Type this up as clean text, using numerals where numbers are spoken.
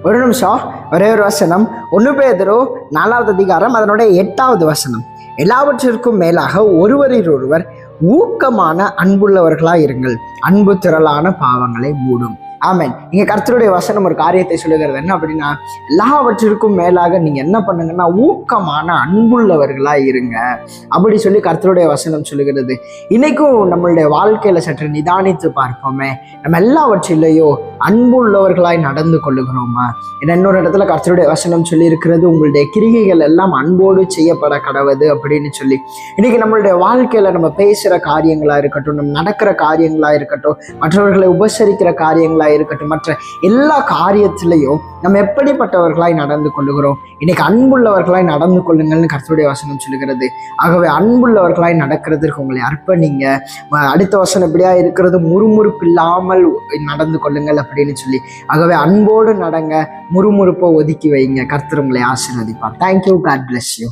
ஒரு நிமிஷம், ஒரே ஒரு வசனம். 1 பேதுரு 4வது அதிகாரம் அதனுடைய 8வது வசனம். எல்லாவற்றிற்கும் மேலாக ஒருவரில் ஒருவர் ஊக்கமான அன்புள்ளவர்களாய் இருங்கள், அன்பு திரளான பாவங்களை மூடும். ஆமென். இங்க கர்த்தருடைய வசனம் ஒரு காரியத்தை சொல்லுகிறது. என்ன அப்படின்னா, எல்லாவற்றிற்கும் மேலாக நீங்க என்ன பண்ணுங்கன்னா ஊக்கமான அன்புள்ளவர்களா இருங்க அப்படி சொல்லி கர்த்தருடைய வசனம் சொல்லுகிறது. இன்னைக்கும் நம்மளுடைய வாழ்க்கையில சற்று நிதானித்து பார்ப்போமே, நம்ம எல்லாவற்றிலேயோ அன்புள்ளவர்களாய் நடந்து கொள்ளுகிறோமா? இன்னொரு இடத்துல கர்த்தருடைய வசனம் சொல்லி இருக்கிறது, உங்களுடைய கிரிகைகள் எல்லாம் அன்போடு செய்யப்பட கடவுது அப்படின்னு சொல்லி. இன்னைக்கு நம்மளுடைய வாழ்க்கையில நம்ம பேசுற காரியங்களா இருக்கட்டும், நம்ம நடக்கிற காரியங்களா இருக்கட்டும், மற்றவர்களை உபசரிக்கிற காரியங்களா இருக்கட்டும், மற்ற எல்லா காரியத்திலையும் நம்ம எப்படிப்பட்டவர்களாய் நடந்து கொள்ளுகிறோம்? இன்னைக்கு அன்புள்ளவர்களாய் நடந்து கொள்ளுங்கள்னு கர்த்தருடைய வசனம் சொல்லுகிறது. ஆகவே அன்புள்ளவர்களாய் நடக்கிறதுக்கு உங்களை அர்ப்பணிங்க. அடுத்த வசனம் எப்படியா இருக்கிறது, முறுமுறுப்பு இல்லாமல் நடந்து கொள்ளுங்கள் அப்படின்னு சொல்லி. ஆகவே அன்போடு நடங்க, முறுமுறுப்பை ஒதுக்கி வைங்க. கர்த்தர் உங்களை ஆசீர்வதிப்பார். தேங்க்யூ. God bless you.